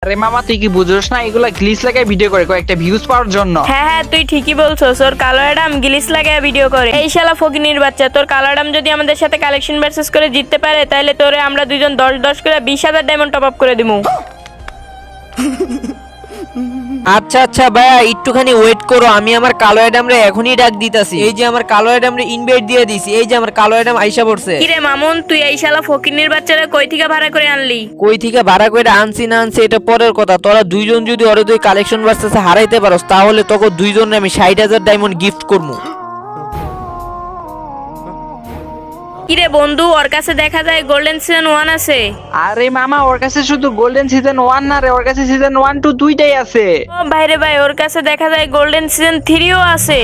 আরে মামা তুই কি বুঝোস না, এগুলা গ্লিচ লাগায় ভিডিও করে কয়েকটা ভিউজ পাওয়ার জন্য। হ্যাঁ তুই ঠিকই বলছস, ওর কালো অ্যাডাম গ্লিচ লাগায় ভিডিও করে। এই শালা ফকিনির বাচ্চা, তোর কালো অ্যাডাম যদি আমাদের সাথে কালেকশন ভার্সেস করে জিততে পারে তাহলে তোরে আমরা দুইজন 10-10 করে 20,000 ডায়মন্ড টপ আপ করে দিমু। আচ্ছা আচ্ছা ভাইয়া একটুখানি ওয়েট করো, আমি আমার কালো অ্যাডামরে এখনই ডাক দিতাছি। এই যে আমার কালো অ্যাডামরে ইনভাইট দিয়ে দিছি, এই যে আমার কালো অ্যাডাম আইসা পড়ছে। কিরে মামুন, তুই এই শালা ফকিনির বাচ্চারা কই থেকে ভাড়া করে আনলি? কই থেকে ভাড়া করে আনছি না আনছি এটা পরের কথা, তোরা দুইজন যদি ওরে দুই কালেকশন ভার্সেসে হারাইতে পারোস তাহলে তোকে দুইজনে আমি 60,000 ডায়মন্ড গিফট করবো। কিরে বন্ধু, ওর কাছে দেখা যায় গোল্ডেন সিজন 1 আছে। আরে মামা ওর কাছে শুধু গোল্ডেন সিজন 1 না রে, ওর কাছে সিজন 1, 2 দুইটাই আছে। ও ভাইরে ভাই, ওর কাছে দেখা যায় গোল্ডেন সিজন 3ও আছে।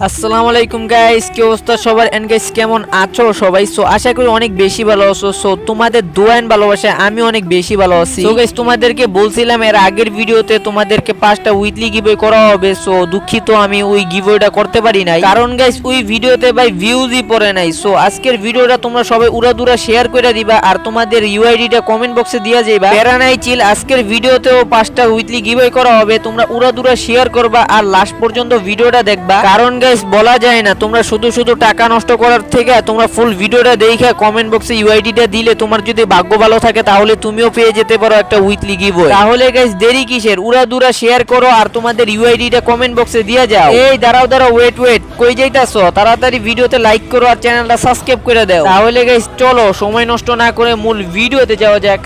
আসসালামু আলাইকুম গাইস, কি অবস্থা সবার? এন্ড গাইস কেমন আছো সবাই? সো আশা করি অনেক বেশি ভালো আছো। সো তোমাদের দোয়া এন্ড ভালোবাসায় আমি অনেক বেশি ভালো আছি। সো গাইস তোমাদেরকে বলছিলাম এর আগের ভিডিওতে তোমাদেরকে 5টা উইকলি গিভওয়ে করা হবে। সো দুঃখিত আমি ওই গিভওয়েটা করতে পারি নাই, কারণ গাইস ওই ভিডিওতে ভাই ভিউজই পড়ে নাই। সো আজকের ভিডিওটা তোমরা সবাই উড়াদুরা শেয়ার করে দিবা আর তোমাদের ইউআইডিটা কমেন্ট বক্সে দিয়া যাইবা। প্যারা নাই চিল, আজকের ভিডিওতেও 5টা উইকলি গিভওয়ে করা হবে। তোমরা উড়াদুরা শেয়ার করবা আর লাস্ট পর্যন্ত ভিডিওটা দেখবা, কারণ বলা যায় না তোমরা শুধু শুধু টাকা নষ্ট করার থেকে তোমরা ফুল ভিডিওটা দেখে কমেন্ট বক্সে ইউআইডিটা দিলে তোমার যদি ভাগ্য ভালো থাকে তাহলে তুমিও পেয়ে যেতে পারো একটা উইকলি গিভওয়ে। তাহলে গাইস দেরি কিসের, উড়াদুরা শেয়ার করো আর তোমাদের ইউআইডিটা কমেন্ট বক্সে দিয়ে যাও। এই দাঁড়াও ওয়েট কই যাইতাছো? তাড়াতাড়ি ভিডিওতে লাইক করো আর চ্যানেলটা সাবস্ক্রাইব করে দাও। তাহলে গাইস চলো সময় নষ্ট না করে মূল ভিডিওতে যাওয়া যাক।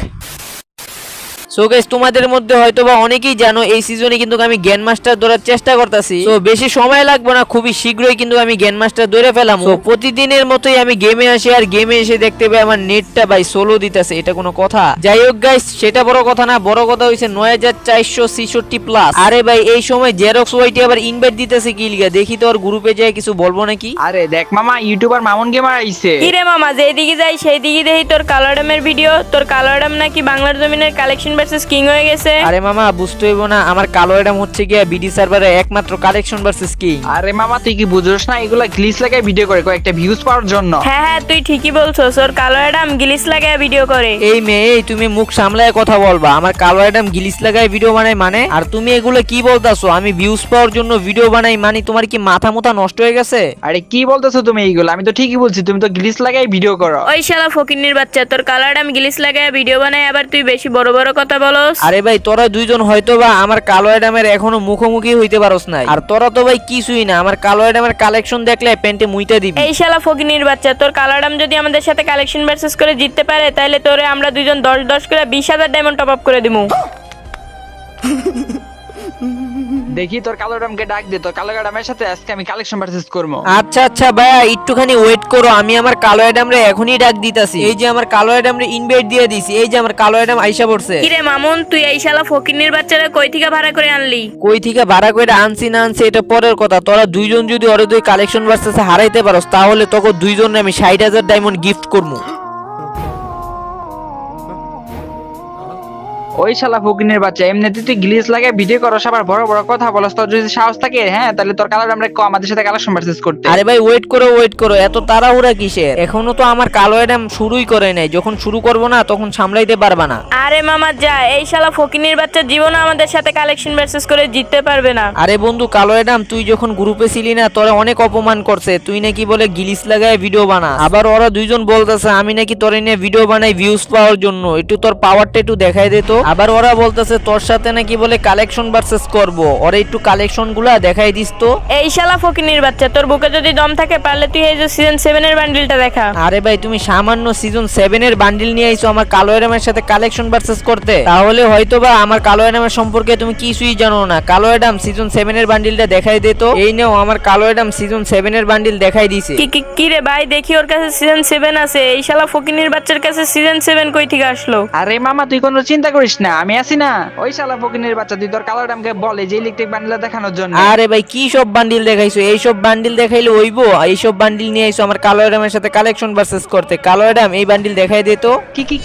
সো গাইস তোমাদের মধ্যে হয়তোবা অনেকেই জানো এই সিজনে কিন্তু আমি গ্র্যান্ড মাস্টার ধরার চেষ্টা করতেছি। তো বেশি সময় লাগবে না, খুবই শীঘ্রই কিন্তু আমি গ্র্যান্ড মাস্টার ধরে ফেলাম। তো প্রতিদিনের মতোই আমি গেমে আসি আর গেমে এসে দেখতে পাই আমার নেটটা ভাই সোলো দিতেছে। এটা কোনো কথা? যাই হোক গাইস সেটা বড় কথা না, বড় কথা হইছে 9466 প্লাস। আরে ভাই এই সময় জেরক্স ওয়াইটি আবার ইনভাইট দিতেছে কি লিগা? দেখি তো ওর গ্রুপে যায় কিছু বলবো নাকি। আরে দেখ মামা, ইউটিউবার মামুন গেমার আইছে। কিরে মামা, যেদিকে যাই সেই দিকে দেখি তোর কালো অ্যাডামের ভিডিও। তোর কালো অ্যাডাম নাকি বাংলার জমিনের কালেকশন ভার্সেস কিং হয়ে গেছে। আরে মামা বুঝতে হইব না, আমার কালো অ্যাডাম হচ্ছে গিয়া বিডি সার্ভারে একমাত্র কালেকশন ভার্সেস কিং। আরে মামা তুই কি বুঝোস না, এগুলা গ্লিচ লাগায় ভিডিও করে কয়েকটা ভিউজ পাওয়ার জন্য। হ্যাঁ তুই ঠিকই বলছস, ওর কালো অ্যাডাম গ্লিচ লাগায় ভিডিও করে। এই মেয়ে তুমি মুখ সামলায় কথা বলবা। আমার কালো অ্যাডাম গ্লিচ লাগায় ভিডিও বানাই মানে? আর তুমি এগুলো কি বলতাছো? আমি ভিউজ পাওয়ার জন্য ভিডিও বানাই মানে? তোমার কি মাথা মুথা নষ্ট হয়ে গেছে? আরে কি বলতেছো তুমি এইগুলো? আমি তো ঠিকই বলছি, তুমি তো গ্লিচ লাগায় ভিডিও করো। ওই শালা ফকিন্নির বাচ্চা, তোর কালো অ্যাডাম গ্লিচ লাগায় ভিডিও বানায় আবার তুই বেশি বড় বড় কথা বলস। আরে ভাই তোরা দুইজন হয়তোবা আমার কালো অ্যাডামের এখনো মুখোমুখি হইতে পারোস নাই, আর তোরা তো ভাই কিছুই না। আমার কালো অ্যাডামের কালেকশন দেখলে প্যান্টে মুইতা দিবি। এই শালা ফকিন্নির বাচ্চা, তোর কালো অ্যাডাম যদি আমাদের সাথে কালেকশন ভার্সেস করে জিততে পারে তাহলে তোরে আমরা দুইজন 10-10 করে 20,000 ডায়মন্ড টপ আপ করে দিমু। দেখি তোর কালো ডামকে ডাক দে, তোর কালো ডামের সাথে আজকে আমি কালেকশন ভার্সেস করবো। আচ্ছা আচ্ছা ভাইয়া একটুখানি ওয়েট করো, আমি আমার কালো অ্যাডামরে এখনই ডাক দিতাছি। এই যে আমার কালো অ্যাডামরে ইনভাইট দিয়ে দিছি, এই যে আমার কালো অ্যাডাম আইসা পড়ছে। কিরে মামুন, তুই এই শালা ফকিন্নির বাচ্চারা কই থেকে ভাড়া করে আনলি? কই থেকে ভাড়া করে আনছি না আনছি এটা পরের কথা, তোরা দুইজন যদি ওরে দুই কালেকশন ভার্সেসে হারাইতে পারোস তাহলে তোকে দুইজনে আমি 60,000 ডায়মন্ড গিফট করবো। ওই শালা ফকিনের বাচ্চা, এমনিতে তুই গ্লিচ লাগায় ভিডিও করস আবার বড় বড় কথা বলস। তোর যদি সাহস থাকে হ্যাঁ তাহলে তোর কালো ডামরে কো আমাদের সাথে কালেকশন ভার্সেস করতে। আরে ভাই ওয়েট করো, এত তাড়াহুড়া কিসের? এখনো তো আমার কালো অ্যাডাম শুরুই করে নাই, যখন শুরু করব না তখন সামলাইতে পারবা না। আরে মামা যা, এই শালা ফকিন্নির বাচ্চা জীবনে আমাদের সাথে কালেকশন ভার্সেস করে জিততে পারবে না। আরে বন্ধু কালো অ্যাডাম, তুই যখন গ্রুপে ছিলি না তোরা অনেক অপমান করছে, তুই নাকি বলে গ্লিচ লাগায় ভিডিও বানা। আবার ওরা দুইজন বলতেছে আমি নাকি তোরে নিয়ে ভিডিও বানাই ভিউজ পাওয়ার জন্য, একটু তোর পাওয়ারটা একটু দেখাই দে তো। আবার ওরা বলতেছে তোর সাথে নাকি বলে কালেকশন ভার্সেস করব, ওরা একটু কালেকশন গুলা দেখাই দিস তো। এই শালা ফকিন্নির বাচ্চা, তোর বুকে যদি দম থাকে পারলে তুই এই যে সিজন 7 এর বান্ডিলটা দেখা। আরে ভাই তুমি সামান্য সিজন 7 এর বান্ডিল নিয়ে আইছো আমার কালো অ্যাডামের সাথে কালেকশন ভার্সেস করতে? তাহলে হয়তোবা আমার কালো অ্যাডামের সম্পর্কে তুমি কিছুই জানো না। কালো অ্যাডাম সিজন 7 এর বান্ডিলটা দেখাই দে তো। এই নাও আমার কালো অ্যাডাম সিজন 7 এর বান্ডিল দেখাই দিছে। কি রে ভাই, দেখি ওর কাছে সিজন 7 আছে। এই শালা ফকিন্নির বাচ্চার কাছে সিজন 7 কই থেকে আসলো? আরে মামা তুই কোনো চিন্তা করিস না, আমি আছি না। ওই শালা ফকিনের বাচ্চা, তুই তোর কালো ডামকে বলে যে ইলেকট্রিক বান্ডিল দেখানোর জন্য। আরে ভাই কি সব বান্ডিল দেখাইছো? এই সব বান্ডিল দেখাইলে হইবো? এই সব বান্ডিল নিয়ে আইছো আমার কালো অ্যাডামের সাথে কালেকশন ভার্সেস করতে। কালো অ্যাডাম এই বান্ডিল দেখাই দে তো।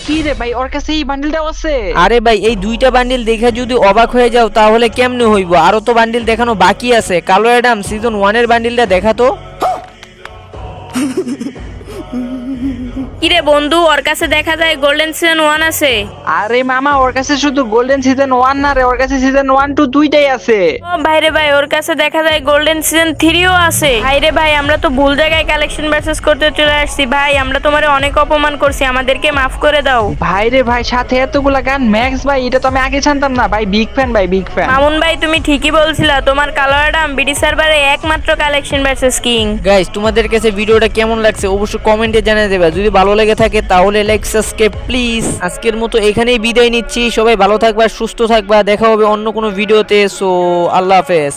কি রে ভাই, ওর কাছে এই বান্ডিলটাও আছে? আরে ভাই এই দুইটা বান্ডিল দেখে যদি অবাক হয়ে যাও তাহলে কেমনে হইবো? আরো তো বান্ডিল দেখানো বাকি আছে। কালো অ্যাডাম সিজন 1 এর বান্ডিলটা দেখা তো। কিরে বন্ধু, ওর কাছে দেখা যায় গোল্ডেন সিজন 1 আছে। আরে মামা, ওর কাছে শুধু গোল্ডেন সিজন 1 না রে, ওর কাছে সিজন 1 2 দুইটাই আছে। ও ভাইরে ভাই, ওর কাছে দেখা যায় গোল্ডেন সিজন 3ও আছে। ভাইরে ভাই, আমরা তো ভুল জায়গায় কালেকশন ভার্সেস করতে চলে আসছি ভাই। আমরা তোমারে অনেক অপমান করছি, আমাদেরকে মাফ করে দাও। ভাই রে ভাই, সাথে এতগুলা গান ম্যাক্স ভাই, এটা তো আমি আগে জানতাম না ভাই। বিগ ফ্যান ভাই, বিগ ফ্যান। মামুন ভাই, তুমি ঠিকই বলছিলা, তোমার কালো অ্যাডাম বিডি সার্ভারে একমাত্র কালেকশন ভার্সেস কিং। গাইস, তোমাদের কাছে ভিডিওটা কেমন লাগছে অবশ্যই কমেন্টে জানিয়ে দেবে। যদি ভালো লেগে থাকে তাহলে লাইক সাবস্ক্রাইব প্লিজ। আজকের মতো এখানেই বিদায় নিচ্ছি। সবাই ভালো থাকবা, সুস্থ থাকবা, দেখা হবে অন্য কোনো ভিডিওতে। সো আল্লাহ হাফেজ।